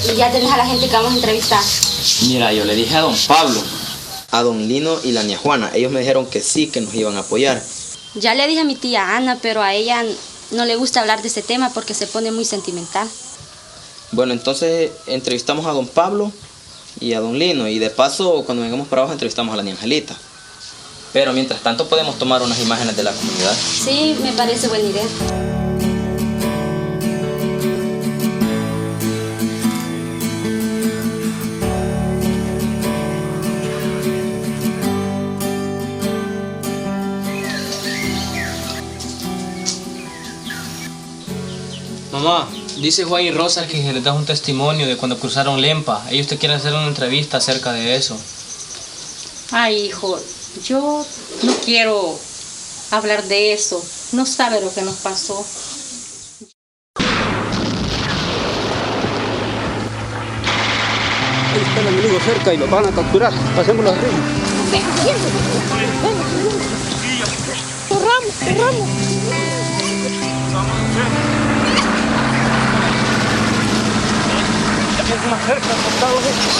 Y ya tenés a la gente que vamos a entrevistar. Mira, yo le dije a don Pablo, A don Lino y la niña Juana. Ellos me dijeron que sí, que nos iban a apoyar. Ya le dije a mi tía Ana, pero a ella no le gusta hablar de ese tema porque se pone muy sentimental. Bueno, entonces entrevistamos a don Pablo y a don Lino. Y de paso, cuando vengamos para abajo, entrevistamos a la niña Angelita. Pero mientras tanto podemos tomar unas imágenes de la comunidad. Sí, me parece buena idea. Mamá, dice Juan y Rosa que les das un testimonio de cuando cruzaron Lempa. Ellos te quieren hacer una entrevista acerca de eso. Ay, hijo, yo no quiero hablar de eso. No sabe lo que nos pasó. Ahí está el enemigo cerca y lo van a capturar. Pasémoslo arriba. Corramos. Es más cerca, costados estos.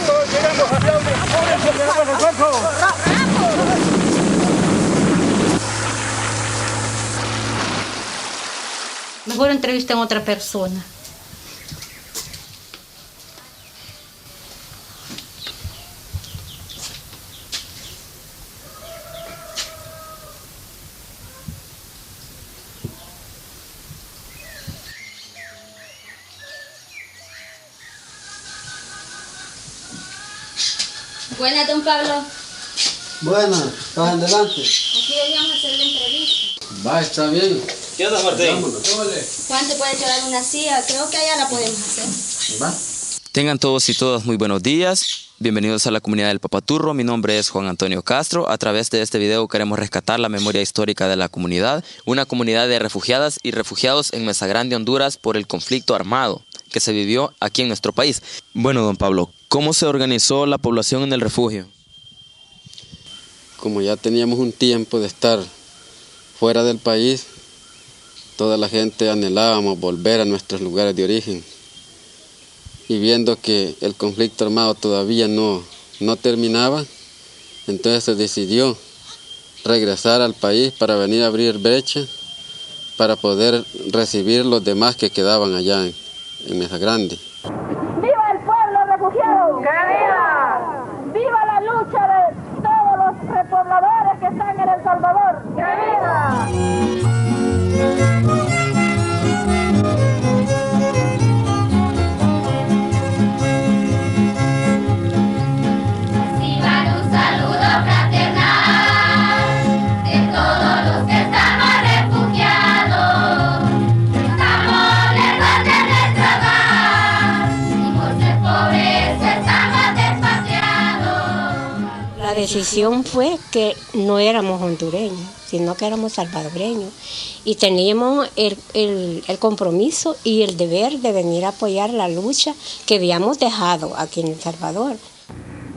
Todos llegamos hacia donde llegamos al cuerpo. Mejor entrevisten a otra persona. Buenas, don Pablo. Buenas, pasen adelante. Aquí veníamos a hacer la entrevista. Va, está bien. ¿Qué onda, Martín? Juan, ¿te puede llevar una silla? Creo que allá la podemos hacer. Va. Tengan todos y todas muy buenos días. Bienvenidos a la comunidad del Papaturro. Mi nombre es Juan Antonio Castro. A través de este video queremos rescatar la memoria histórica de la comunidad, una comunidad de refugiadas y refugiados en Mesa Grande, Honduras, por el conflicto armado que se vivió aquí en nuestro país. Bueno, don Pablo, ¿cómo se organizó la población en el refugio? Como ya teníamos un tiempo de estar fuera del país, toda la gente anhelábamos volver a nuestros lugares de origen. Y viendo que el conflicto armado todavía no terminaba, entonces se decidió regresar al país para venir a abrir brecha para poder recibir los demás que quedaban allá en Mesa Grande. ¡Viva el pueblo refugiado! ¡Que viva! ¡Viva la lucha de todos los repobladores que están en El Salvador! ¡Que viva! La decisión fue que no éramos hondureños, sino que éramos salvadoreños y teníamos el compromiso y el deber de venir a apoyar la lucha que habíamos dejado aquí en El Salvador.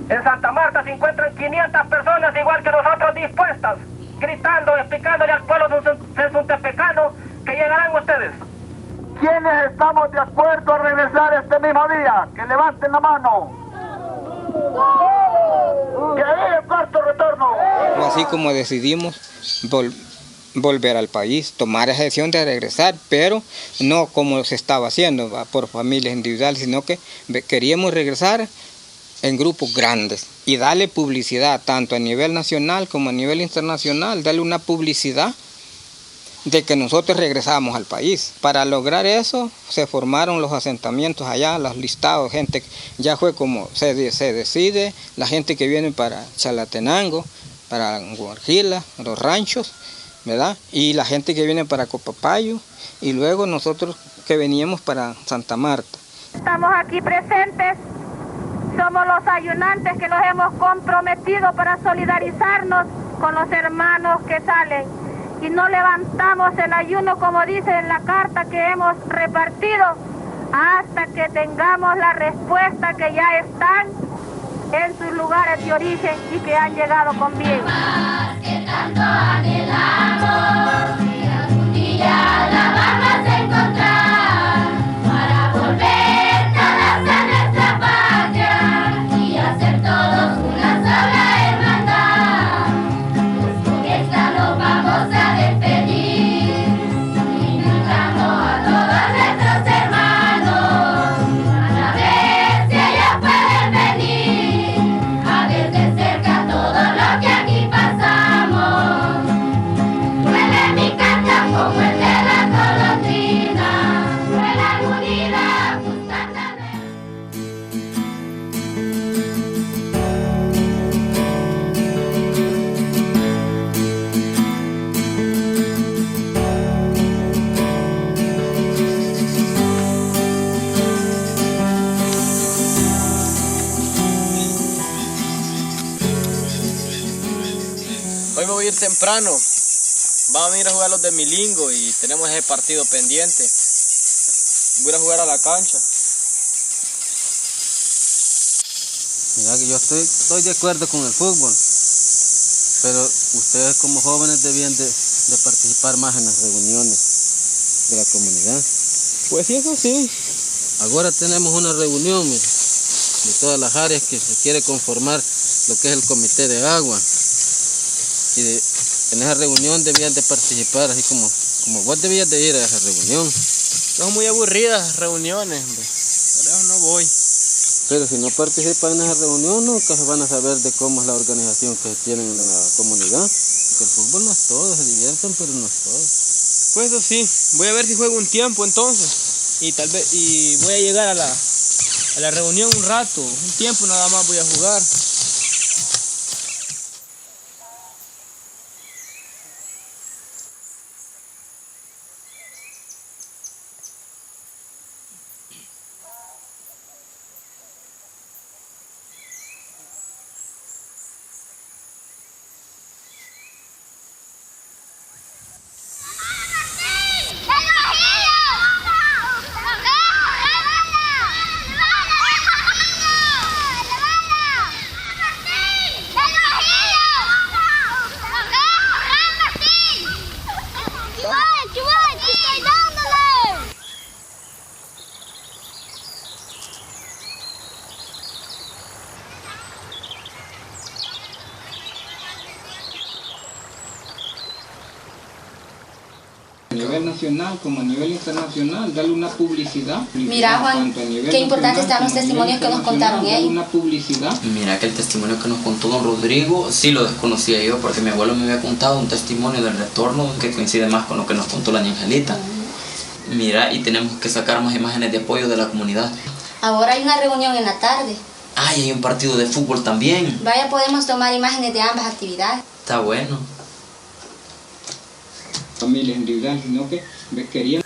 En Santa Marta se encuentran 500 personas igual que nosotros dispuestas, gritando, explicándole al pueblo sensuntepecano que llegarán ustedes. ¿Quiénes estamos de acuerdo a regresar este mismo día? Que levanten la mano. ¡Que vive el cuarto retorno! Así como decidimos volver al país, tomar esa decisión de regresar, pero no como se estaba haciendo por familias individuales, sino que queríamos regresar en grupos grandes y darle publicidad tanto a nivel nacional como a nivel internacional, darle una publicidad de que nosotros regresamos al país. Para lograr eso se formaron los asentamientos allá, los listados, gente, ya fue como se decide, la gente que viene para Chalatenango, para Guarjila, los ranchos, ¿verdad? Y la gente que viene para Copapayo, y luego nosotros que veníamos para Santa Marta. Estamos aquí presentes, somos los ayunantes que nos hemos comprometido para solidarizarnos con los hermanos que salen. Y no levantamos el ayuno, como dice en la carta que hemos repartido, hasta que tengamos la respuesta que ya están en sus lugares de origen y que han llegado con bien. Que tanto anhelamos, y algún día la vamos a encontrar, para volver todas a nuestra patria y hacer todos una sola hermandad. Pues con esta nos vamos a despedir, invitando a todos nuestros hermanos a ver si ellos pueden venir a ver de cerca todo lo que aquí pasamos. Huele mi canto como el de la golondrina, huele unida buscando. Hoy me voy a ir temprano. Vamos a ir a jugar los de Milingo y tenemos ese partido pendiente. Voy a ir a jugar a la cancha. Mira que yo estoy de acuerdo con el fútbol, pero ustedes como jóvenes debían de participar más en las reuniones de la comunidad. Pues sí, eso sí. Ahora tenemos una reunión, mire, de todas las áreas que se quiere conformar lo que es el comité de agua. Y en esa reunión debían de participar, así como vos debías de ir a esa reunión. Son muy aburridas reuniones, hombre. Por eso no voy. Pero si no participan en esa reunión, nunca se van a saber de cómo es la organización que tienen en la comunidad. Porque el fútbol no es todo, se divierten, pero no es todo. Pues eso sí, voy a ver si juego un tiempo entonces. Y voy a llegar a la reunión un rato, un tiempo nada más voy a jugar. nacional como a nivel internacional, darle una publicidad. Mira, Juan, qué importantes están los testimonios que nos contaron ellos. Una publicidad. Mira que el testimonio que nos contó don Rodrigo sí lo desconocía yo, porque mi abuelo me había contado un testimonio del retorno que coincide más con lo que nos contó la niña Angelita. Mira, y tenemos que sacar más imágenes de apoyo de la comunidad. Ahora hay una reunión en la tarde. Ay, hay un partido de fútbol también. Vaya, podemos tomar imágenes de ambas actividades. Está bueno. Familias individuales, sino que querían.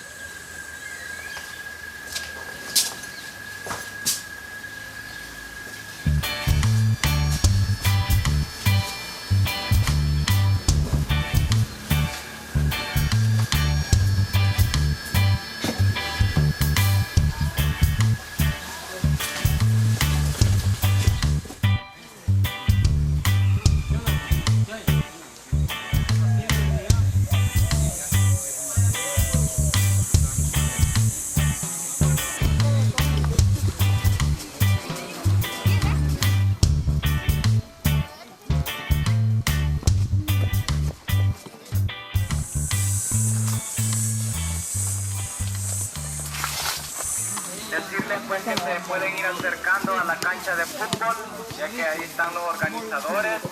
Decirles pues que se pueden ir acercando a la cancha de fútbol, ya que ahí están los organizadores.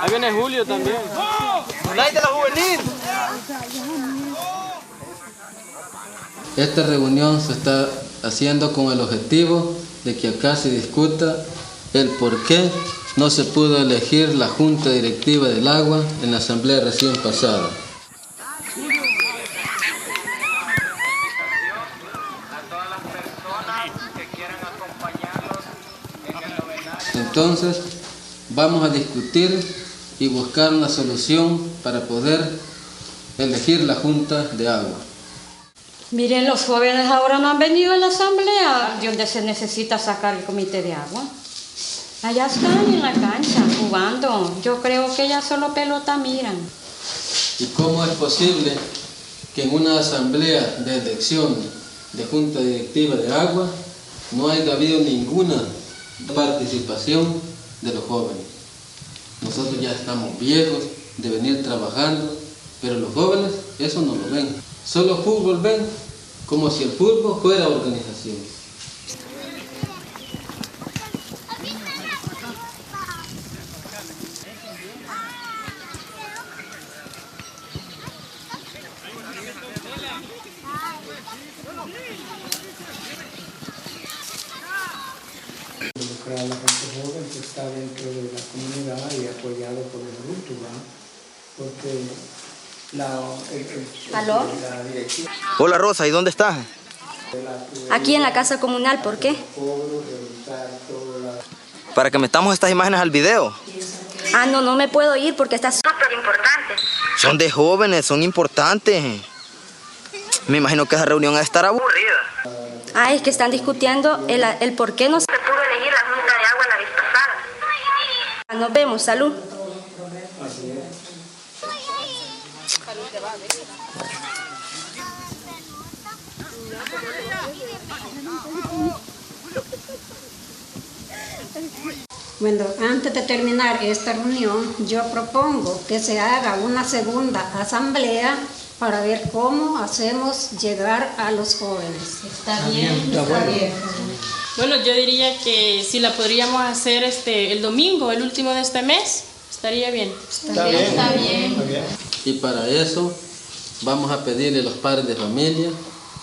Ahí viene Julio también. ¡Night de la juvenil! Esta reunión se está haciendo con el objetivo de que acá se discuta el por qué no se pudo elegir la Junta Directiva del Agua en la asamblea recién pasada. Entonces, vamos a discutir y buscar una solución para poder elegir la Junta de Agua. Miren, los jóvenes ahora no han venido a la asamblea donde se necesita sacar el comité de agua. Allá están en la cancha jugando. Yo creo que ya solo pelota miran. ¿Y cómo es posible que en una asamblea de elección de Junta Directiva de Agua no haya habido ninguna participación de los jóvenes? Nosotros ya estamos viejos de venir trabajando, pero los jóvenes eso no lo ven. Solo fútbol ven, como si el fútbol fuera organización. Involucrar a la gente joven que está dentro de la comunidad y apoyado por el adulto, porque ¿Aló? la directiva... Hola Rosa, ¿y dónde estás? Aquí en la casa comunal, ¿por qué? Para que metamos estas imágenes al video. Ah, no me puedo ir porque está súper importante. Son de jóvenes, son importantes. Me imagino que esa reunión va a estar aburrida. Ah, es que están discutiendo el por qué no se pudo elegir la Junta de Agua la vez pasada. Nos vemos, salud. Bueno, antes de terminar esta reunión, yo propongo que se haga una segunda asamblea para ver cómo hacemos llegar a los jóvenes. Está bien, está bien. Bueno, yo diría que si la podríamos hacer el domingo, el último de este mes, estaría bien. Está bien. Y para eso vamos a pedirle a los padres de familia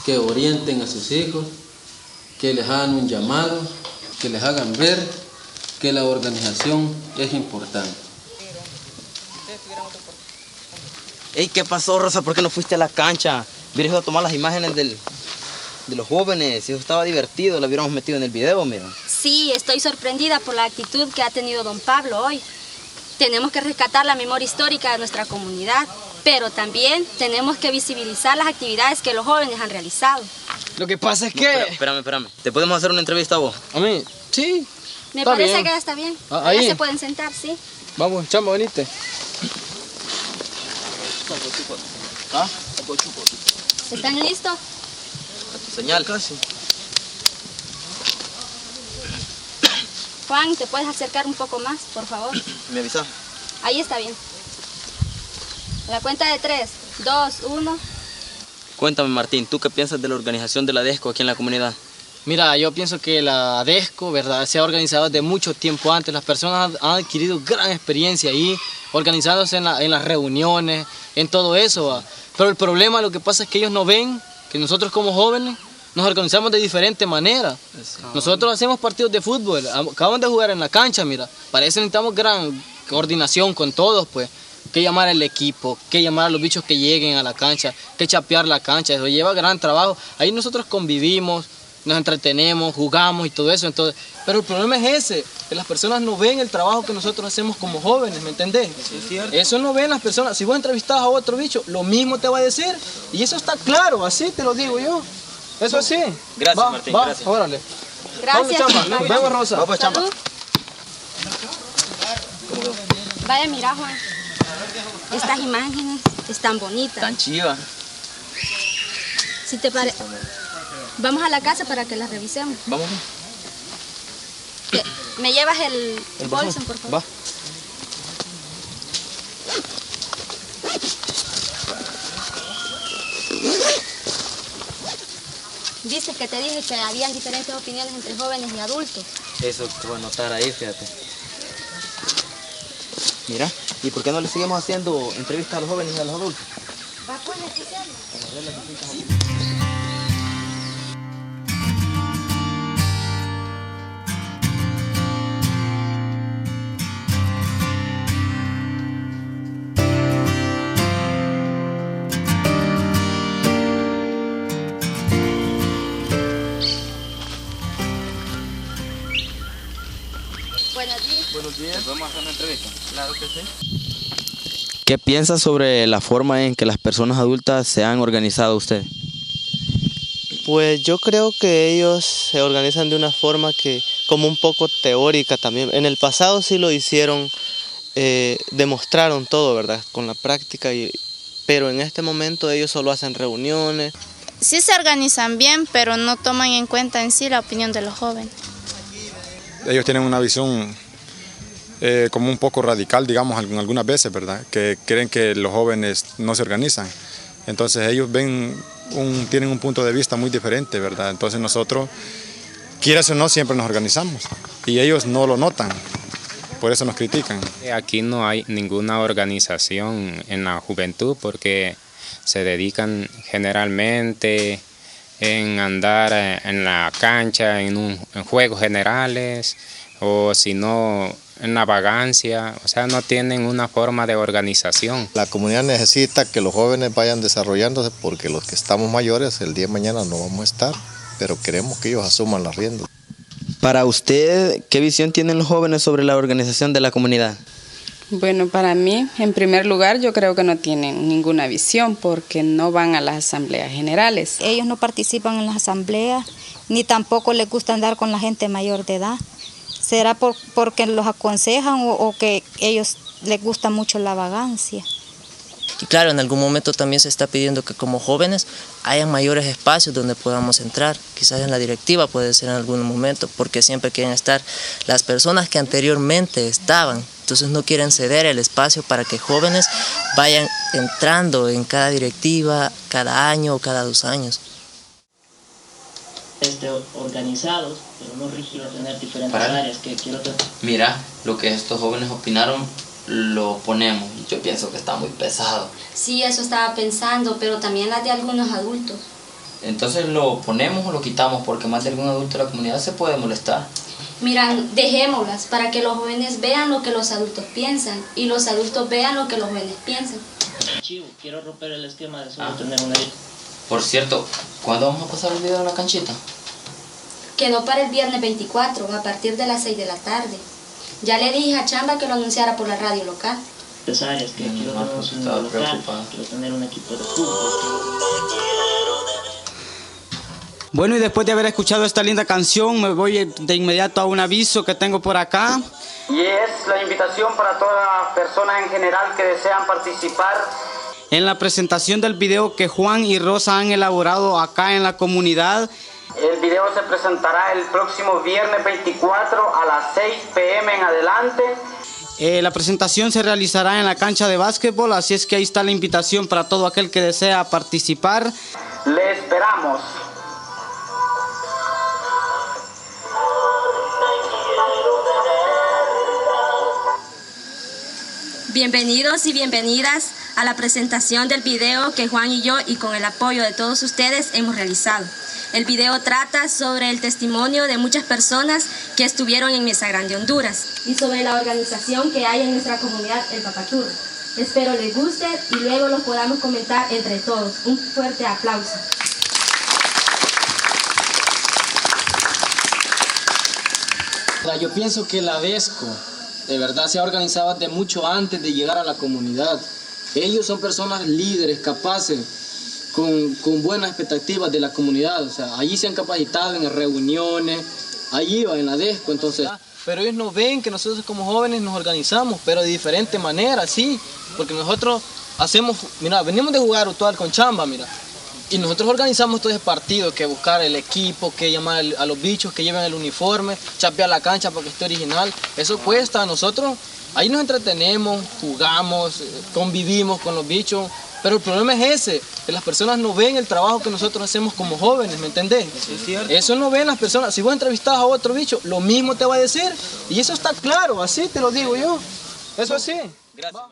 que orienten a sus hijos, que les hagan un llamado, que les hagan ver que la organización es importante. Ey, ¿qué pasó, Rosa? ¿Por qué no fuiste a la cancha? Hubieras ido a tomar las imágenes de los jóvenes. Eso estaba divertido, lo hubiéramos metido en el video, mira. Sí, estoy sorprendida por la actitud que ha tenido don Pablo hoy. Tenemos que rescatar la memoria histórica de nuestra comunidad, pero también tenemos que visibilizar las actividades que los jóvenes han realizado. Lo que pasa es que... Espérame. ¿Te podemos hacer una entrevista a vos? A mí, sí. Me parece que ya está bien. Ahí se pueden sentar, sí. Vamos, chamo, venite. ¿Están listos? A tu señal. Casi. Juan, ¿te puedes acercar un poco más, por favor? ¿Me avisas? Ahí está bien. A la cuenta de 3, 2, 1. Cuéntame, Martín, ¿tú qué piensas de la organización de la ADESCO aquí en la comunidad? Mira, yo pienso que la ADESCO, ¿verdad?, se ha organizado desde mucho tiempo antes. Las personas han adquirido gran experiencia ahí, organizándose en las reuniones, en todo eso, ¿va? Pero el problema, lo que pasa es que ellos no ven que nosotros como jóvenes nos organizamos de diferente manera. Nosotros hacemos partidos de fútbol, acabamos de jugar en la cancha, mira. Para eso necesitamos gran coordinación con todos, pues. Que llamar al equipo, que llamar a los bichos que lleguen a la cancha, que chapear la cancha, eso lleva gran trabajo. Ahí nosotros convivimos, nos entretenemos, jugamos y todo eso. Entonces, pero el problema es ese, que las personas no ven el trabajo que nosotros hacemos como jóvenes, ¿me entendés? Eso no ven las personas. Si vos entrevistás a otro bicho, lo mismo te va a decir. Y eso está claro, así te lo digo yo. Eso sí. Gracias, Martín, gracias. Órale. Gracias. Vamos, chamba. Nos vemos, Rosa. Vamos, chamba. Vaya, mira, Juan. Estas imágenes están bonitas. Tan chivas. Si te parece, vamos a la casa para que las revisemos. Vamos. ¿Me llevas el bolso, por favor? Va. Dices que te dije que habían diferentes opiniones entre jóvenes y adultos. Eso te voy a notar ahí, fíjate. Mira, ¿y por qué no le seguimos haciendo entrevistas a los jóvenes y a los adultos? Va, pues, hacerlo. Buenos días. Buenos días. ¿Podemos hacer una entrevista? Claro que sí. ¿Qué piensa sobre la forma en que las personas adultas se han organizado usted? Pues yo creo que ellos se organizan de una forma que como un poco teórica también. En el pasado sí lo hicieron, demostraron todo, ¿verdad? Con la práctica, pero en este momento ellos solo hacen reuniones. Sí se organizan bien, pero no toman en cuenta en sí la opinión de los jóvenes. Ellos tienen una visión como un poco radical, digamos, algunas veces, ¿verdad? Que creen que los jóvenes no se organizan. Entonces ellos tienen un punto de vista muy diferente, ¿verdad? Entonces nosotros, quieras o no, siempre nos organizamos y ellos no lo notan, por eso nos critican. Aquí no hay ninguna organización en la juventud porque se dedican generalmente en andar en la cancha, en juegos generales, o si no, en la vagancia, o sea, no tienen una forma de organización. La comunidad necesita que los jóvenes vayan desarrollándose porque los que estamos mayores el día de mañana no vamos a estar, pero queremos que ellos asuman las riendas. Para usted, ¿qué visión tienen los jóvenes sobre la organización de la comunidad? Bueno, para mí, en primer lugar, yo creo que no tienen ninguna visión porque no van a las asambleas generales. Ellos no participan en las asambleas, ni tampoco les gusta andar con la gente mayor de edad. ¿Será porque los aconsejan o que ellos les gusta mucho la vagancia? Y claro, en algún momento también se está pidiendo que como jóvenes hayan mayores espacios donde podamos entrar. Quizás en la directiva puede ser en algún momento, porque siempre quieren estar las personas que anteriormente estaban. Entonces no quieren ceder el espacio para que jóvenes vayan entrando en cada directiva, cada año o cada 2 años. Organizados, pero no rígidos, tener diferentes áreas que quiero tener. Mira, lo que estos jóvenes opinaron, lo ponemos. Yo pienso que está muy pesado. Sí, eso estaba pensando, pero también las de algunos adultos. Entonces lo ponemos o lo quitamos, porque más de algún adulto de la comunidad se puede molestar. Mira, dejémoslas para que los jóvenes vean lo que los adultos piensan y los adultos vean lo que los jóvenes piensan. Chivo, quiero romper el esquema de solo tener una... Por cierto, ¿cuándo vamos a pasar el video en la canchita? Quedó para el viernes 24, a partir de las 6 de la tarde. Ya le dije a Chamba que lo anunciara por la radio local. Áreas que quiero tener un local, quiero tener un equipo de fútbol. Bueno, y después de haber escuchado esta linda canción, me voy de inmediato a un aviso que tengo por acá. Y es la invitación para todas personas en general que desean participar en la presentación del video que Juan y Rosa han elaborado acá en la comunidad. El video se presentará el próximo viernes 24 a las 6 p.m. en adelante. La presentación se realizará en la cancha de básquetbol, así es que ahí está la invitación para todo aquel que desea participar. Le esperamos. Bienvenidos y bienvenidas a la presentación del video que Juan y yo, y con el apoyo de todos ustedes, hemos realizado. El video trata sobre el testimonio de muchas personas que estuvieron en Mesa Grande, Honduras, y sobre la organización que hay en nuestra comunidad, el Papaturro. Espero les guste y luego los podamos comentar entre todos. Un fuerte aplauso. Yo pienso que la ADESCO de verdad se ha organizado de mucho antes de llegar a la comunidad. Ellos son personas líderes, capaces, con buenas expectativas de la comunidad. O sea, allí se han capacitado en reuniones, allí va en la ADESCO, entonces. Pero ellos no ven que nosotros como jóvenes nos organizamos, pero de diferente manera, sí. Porque nosotros hacemos, mira, venimos de jugar actual con Chamba, mira. Y nosotros organizamos todo ese partido, que buscar el equipo, que llamar a los bichos que lleven el uniforme, chapear la cancha para que esté original. Eso cuesta. Nosotros ahí nos entretenemos, jugamos, convivimos con los bichos. Pero el problema es ese, que las personas no ven el trabajo que nosotros hacemos como jóvenes, ¿me entendés? Eso no ven las personas. Si vos entrevistás a otro bicho, lo mismo te va a decir. Y eso está claro, así te lo digo yo. Eso así. Gracias.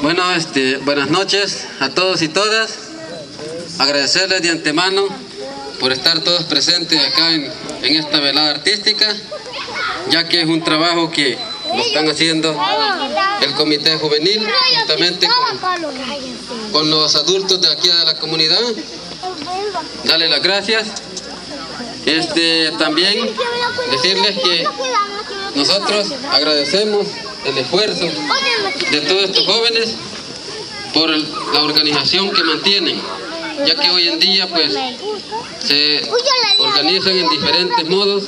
Bueno, buenas noches a todos y todas. Agradecerles de antemano por estar todos presentes acá en esta velada artística, ya que es un trabajo que lo están haciendo el Comité Juvenil, juntamente con los adultos de aquí de la comunidad. Darles las gracias. También decirles que nosotros agradecemos el esfuerzo de todos estos jóvenes por la organización que mantienen, ya que hoy en día pues se organizan en diferentes modos,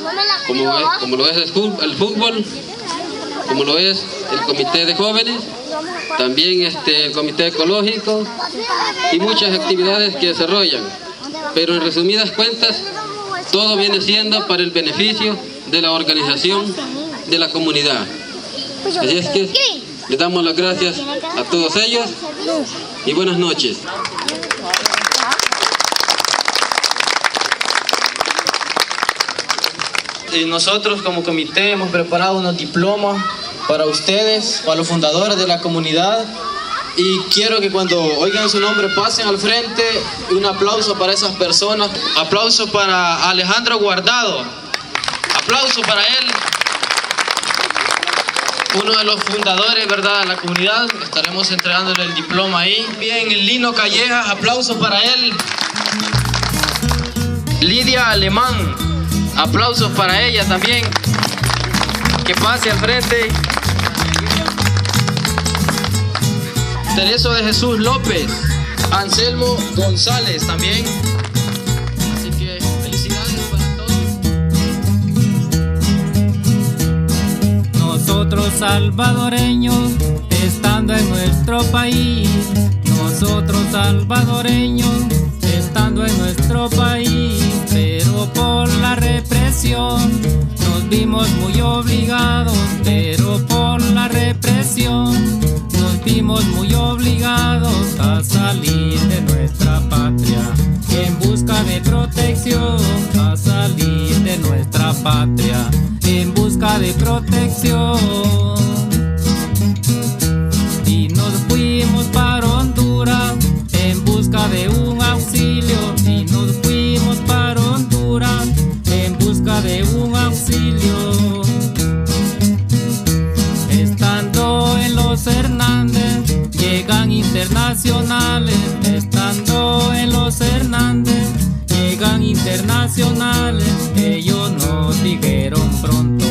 como lo es el fútbol, como lo es el comité de jóvenes, también el comité ecológico y muchas actividades que desarrollan, pero en resumidas cuentas todo viene siendo para el beneficio de la organización de la comunidad. Así es que les damos las gracias a todos ellos y buenas noches. Nosotros como comité hemos preparado unos diplomas para ustedes, para los fundadores de la comunidad, y quiero que cuando oigan su nombre pasen al frente. Un aplauso para esas personas. Aplauso para Alejandro Guardado. Aplauso para él. Uno de los fundadores, ¿verdad?, de la comunidad. Estaremos entregándole el diploma ahí. Bien, Lino Callejas, aplauso para él. Lidia Alemán, aplausos para ella también. Que pase al frente. Tereso de Jesús López, Anselmo González también. Así que felicidades para todos. Nosotros salvadoreños, estando en nuestro país, nosotros salvadoreños, estando en nuestro país, pero por la represión nos vimos muy obligados, pero por la represión nos vimos muy obligados a salir de nuestra patria, en busca de protección, a salir de nuestra patria, en busca de protección. Y nos fuimos para Honduras en busca de un auxilio, y nos fuimos para Honduras en busca de un auxilio. Estando en los Hernández llegan internacionales, estando en los Hernández llegan internacionales. Ellos nos dijeron pronto,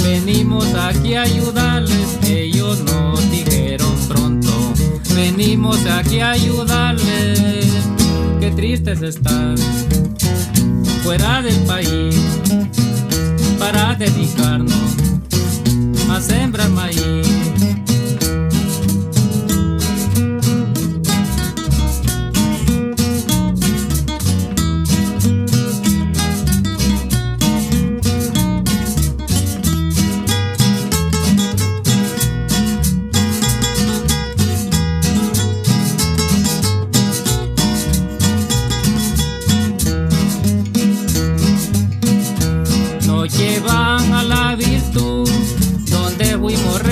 venimos aquí a ayudarles. Ellos nos dijeron pronto, venimos aquí a ayudarles. Qué tristes están, fuera del país para dedicarnos a sembrar maíz. Llevan a la virtud donde fuimos